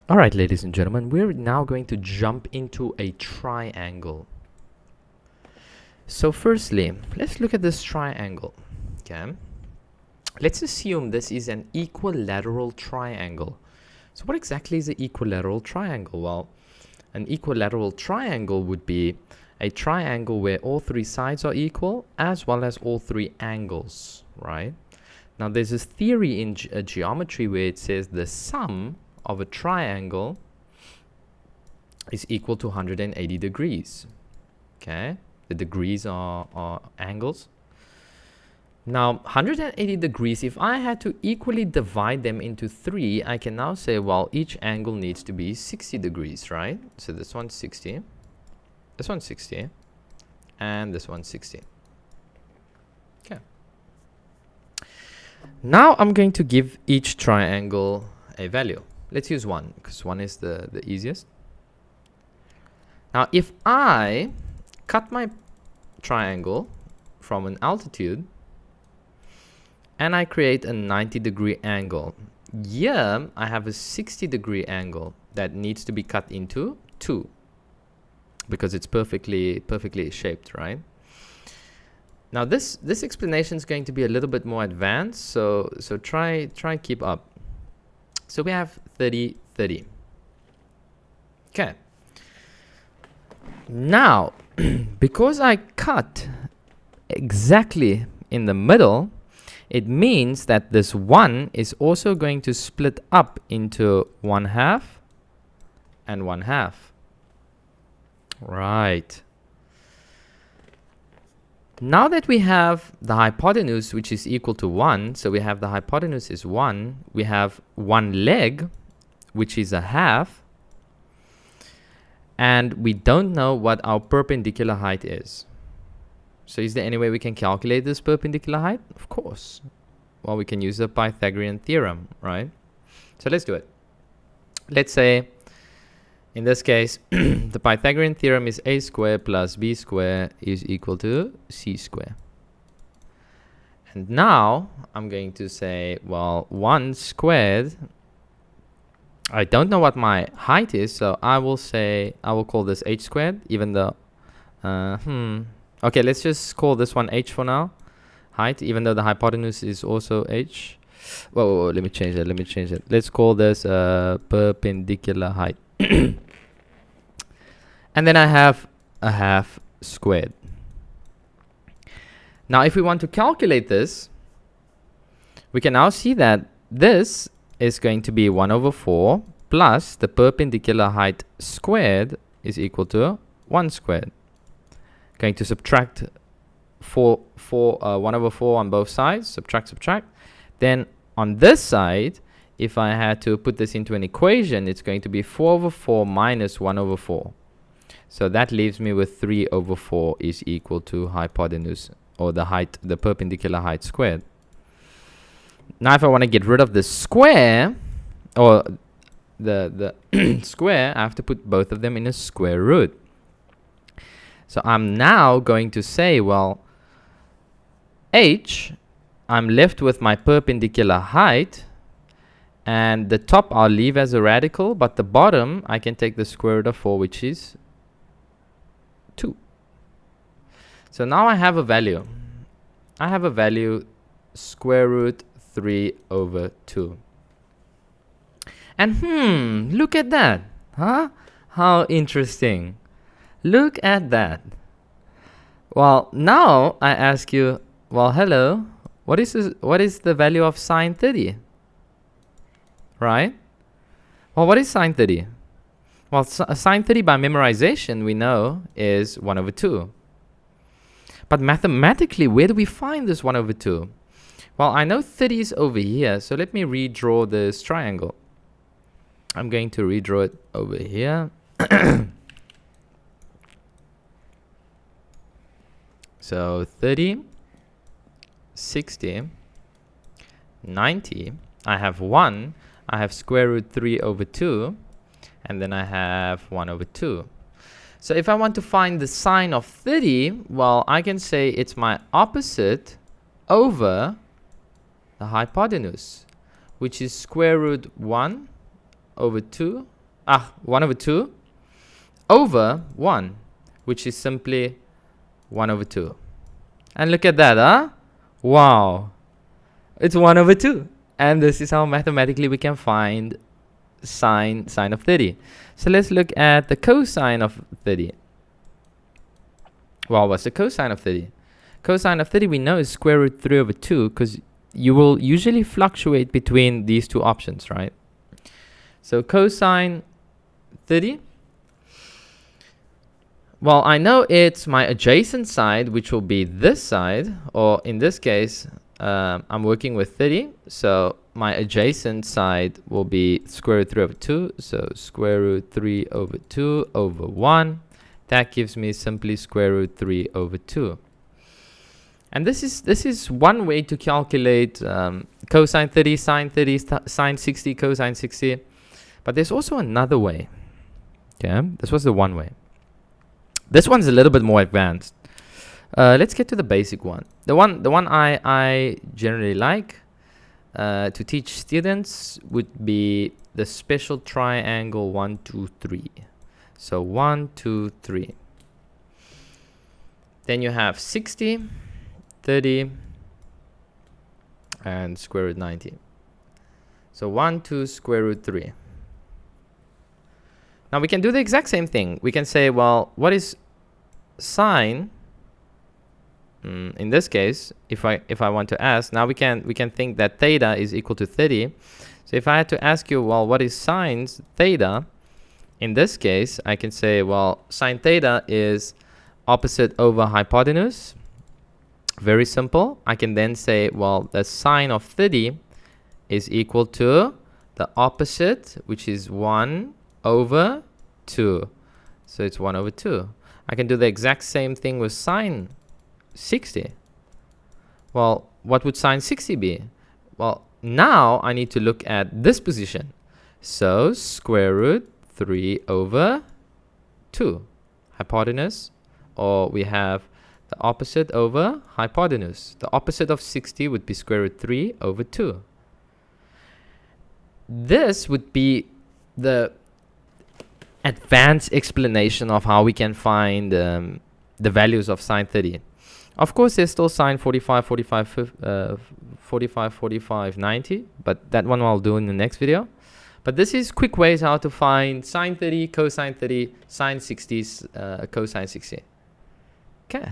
All right, ladies and gentlemen, we're now going to jump into a triangle. So firstly, let's look at this triangle. Okay. Let's assume this is an equilateral triangle. So what exactly is an equilateral triangle? Well, an equilateral triangle would be a triangle where all three sides are equal as well as all three angles, right? Now there's this theory in geometry where it says the sum of a triangle is equal to 180 degrees. Okay, the degrees are angles. Now 180 degrees, if I had to equally divide them into three, I can now say, well, each angle needs to be 60 degrees, right? So this one's 60, this one's 60, and this one's 60. Okay. Now I'm going to give each triangle a value. Let's use 1 because 1 is the easiest. Now if I cut my triangle from an altitude and I create a 90-degree angle, here I have a 60-degree angle that needs to be cut into 2 because it's perfectly shaped, right? Now this explanation is going to be a little bit more advanced, so try keep up. So we have 30, 30. Okay. Now, because I cut exactly in the middle, it means that this 1 is also going to split up into 1/2 and 1/2. Right. Now that we have the hypotenuse, which is equal to 1, so we have the hypotenuse is 1, we have one leg, which is 1/2, and we don't know what our perpendicular height is. So is there any way we can calculate this perpendicular height? Of course. Well, we can use the Pythagorean theorem, right? So let's do it. Let's say, in this case, the Pythagorean theorem is a squared plus b squared is equal to c squared. And now I'm going to say, well, 1 squared, I don't know what my height is, so I will call this h squared, even though, okay, let's just call this one h for now, height, even though the hypotenuse is also h. Whoa, let me change it. Let's call this perpendicular height. And then I have 1/2 squared. Now, if we want to calculate this, we can now see that this is going to be 1/4 plus the perpendicular height squared is equal to 1 squared. Going to subtract 1/4 on both sides, subtract. Then on this side, if I had to put this into an equation, it's going to be 4/4 minus 1/4. So that leaves me with 3/4 is equal to hypotenuse, or the height, the perpendicular height squared. Now if I want to get rid of the square, or the square, I have to put both of them in a square root. So I'm now going to say, well, h, I'm left with my perpendicular height, and the top I'll leave as a radical, but the bottom I can take the square root of 4, which is 2. So now I have a value. I have a value square root 3/2. And look at that. Huh? How interesting. Look at that. Well, now I ask you, well, hello, what is the value of sine 30? Right? Well, what is sine 30? Well, sine 30 by memorization, we know, is 1/2. But mathematically, where do we find this 1/2? Well, I know 30 is over here, so let me redraw this triangle. I'm going to redraw it over here. So 30, 60, 90, I have 1, I have square root 3/2, and then I have 1/2. So if I want to find the sine of 30, well, I can say it's my opposite over the hypotenuse, which is square root 1/2 1 over 2 over 1, which is simply 1 over 2. And look at that, huh? Wow. It's 1 over 2. And this is how mathematically we can find sine of 30. So let's look at the cosine of 30. Well, what's the cosine of 30? Cosine of 30 we know is square root 3 over 2, because you will usually fluctuate between these two options, right? So cosine 30. Well, I know it's my adjacent side, which will be this side, or in this case, I'm working with 30. So my adjacent side will be square root 3 over 2. So square root 3 over 2 over 1. That gives me simply square root 3 over 2. And this is one way to calculate cosine 30, sine 30, sine 60, cosine 60. But there's also another way. Okay, this was the one way. This one's a little bit more advanced. Let's get to the basic one. The one I generally like to teach students would be the special triangle 1, 2, 3. So 1, 2, 3. Then you have 60, 30, and square root 90. So 1, 2, square root 3. Now we can do the exact same thing. We can say, well, what is sine? In this case, if I want to ask, now we can think that theta is equal to 30. So if I had to ask you, well, what is sine theta? In this case, I can say, well, sine theta is opposite over hypotenuse. Very simple. I can then say, well, the sine of 30 is equal to the opposite, which is 1 over 2. So it's 1 over 2. I can do the exact same thing with sine 60. Well, what would sine 60 be? Well, now I need to look at this position. So square root 3 over 2. Hypotenuse, or we have the opposite over hypotenuse. The opposite of 60 would be square root 3 over 2. This would be the advanced explanation of how we can find the values of sine 30. Of course, there's still sine 45, 45, 90, but that one I'll do in the next video. But this is quick ways how to find sine 30, cosine 30, sine 60, cosine 60. Okay.